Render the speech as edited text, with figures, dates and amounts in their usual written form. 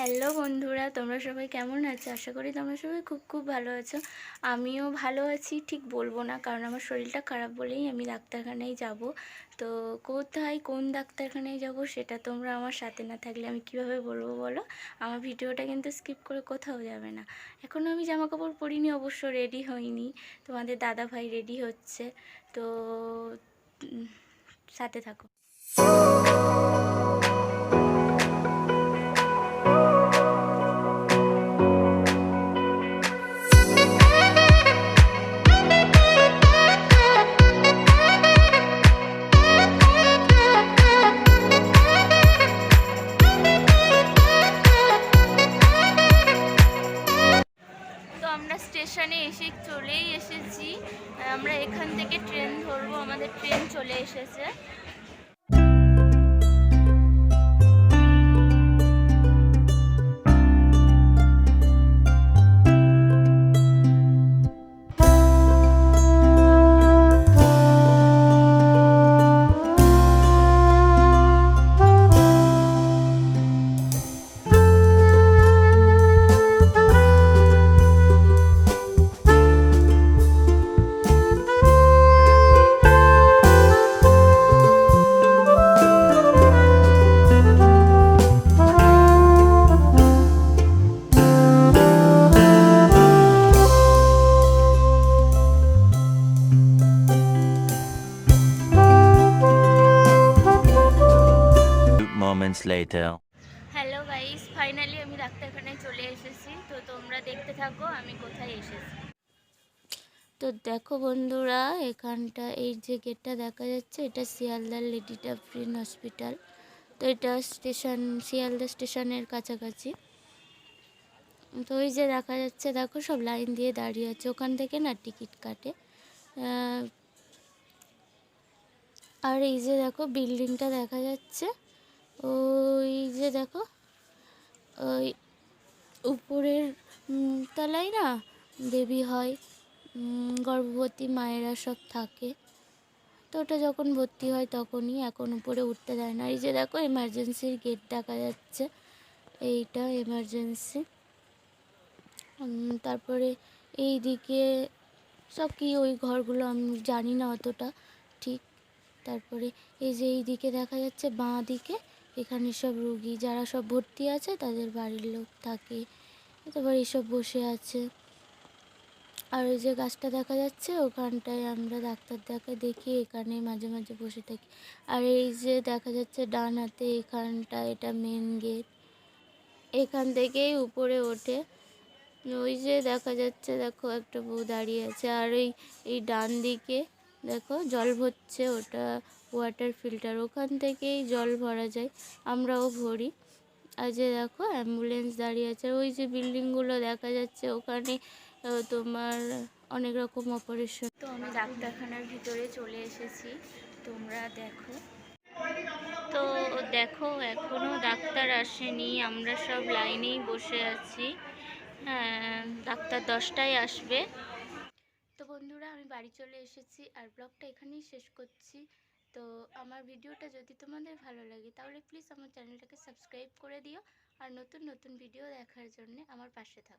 Hello বন্ধুরা, তোমরা সবাই কেমন আছো? আশা করি তোমরা সবাই খুব খুব ভালো আছো। আমিও ভালো আছি, ঠিক বলবো না, কারণ আমার শরীরটা খারাপ বলেই আমি ডাক্তারখানায় যাব। তো কোথায় কোন ডাক্তারখানায় যাব সেটা তোমরা আমার সাথে না থাকলে আমি কিভাবে বলবো বলো? আমার ভিডিওটা কিন্তু স্কিপ করে কোথাও যাবে না। এখনও আমি জামা কাপড় পরিনি, অবশ্য রেডি হইনি। তোমাদের দাদা ভাই রেডি হচ্ছে, তো সাথে থাকো। আমরা স্টেশনে চলেই এসেছি। আমরা এখান থেকে ট্রেন ধরবো, আমাদের ট্রেন চলে এসেছে। Moments later. Hello guys, finally আমি ডাক্তারখানায় চলে এসেছি। তো তোমরা দেখতে থাকো আমি কোথায় এসেছি। তো দেখো বন্ধুরা, এখানটা এই যে গেটটা দেখা যাচ্ছে, এটা শিয়ালদা লেডি ডাফরিন হসপিটাল। তো এটা স্টেশন, শিয়ালদা স্টেশনের কাছাকাছি। তো ওই যে দেখা যাচ্ছে, দেখো সব লাইন দিয়ে দাঁড়িয়ে আছে, ওখান থেকে না টিকিট কাটে। আর এই যে দেখো বিল্ডিংটা দেখা যাচ্ছে, ওই যে দেখো ওই উপরের তলায় না দেবী হয়, গর্ভবতী মায়েরা সব থাকে। তো ওটা যখন ভর্তি হয় তখনই, এখন উপরে উঠতে দেয় না। এই যে দেখো এমার্জেন্সির গেট দেখা যাচ্ছে, এইটা এমার্জেন্সি। তারপরে এই দিকে সব কি ওই ঘরগুলো আমি জানি না অতটা ঠিক। তারপরে এই যে এই দিকে দেখা যাচ্ছে বাঁ দিকে, এখানে সব রুগী যারা সব ভর্তি আছে তাদের বাড়ির লোক থাকে। তারপর এইসব বসে আছে। আর ওই যে গাছটা দেখা যাচ্ছে, ওখানটায় আমরা ডাক্তার দেখি, এখানে মাঝে মাঝে বসে থাকি। আর এই যে দেখা যাচ্ছে ডান হাতে এখানটা, এটা মেন গেট, এখান থেকেই উপরে ওঠে। ওই যে দেখা যাচ্ছে, দেখো একটা বউ দাঁড়িয়ে আছে। আর এই ডান দিকে দেখো জল ভরছে, ওটা ওয়াটার ফিল্টার, ওখান থেকেই জল ভরা যায়, আমরাও ভরি। আর যে দেখো অ্যাম্বুলেন্স দাঁড়িয়ে আছে। ওই যে বিল্ডিংগুলো দেখা যাচ্ছে, ওখানে তোমার অনেক রকম অপারেশন। তো আমি ডাক্তারখানার ভিতরে চলে এসেছি, তোমরা দেখো। তো দেখো এখনও ডাক্তার আসেনি, আমরা সব লাইনেই বসে আছি। হ্যাঁ, ডাক্তার 10টায় আসবে। তো বন্ধুরা, আমি বাড়ি চলে এসেছি আর ব্লগটা এখানেই শেষ করছি। তো আমার ভিডিওটা যদি তোমাদের ভালো লাগে তাহলে প্লিজ আমার চ্যানেলটাকে সাবস্ক্রাইব করে দিও, আর নতুন নতুন ভিডিও দেখার জন্য আমার পাশে থাকো।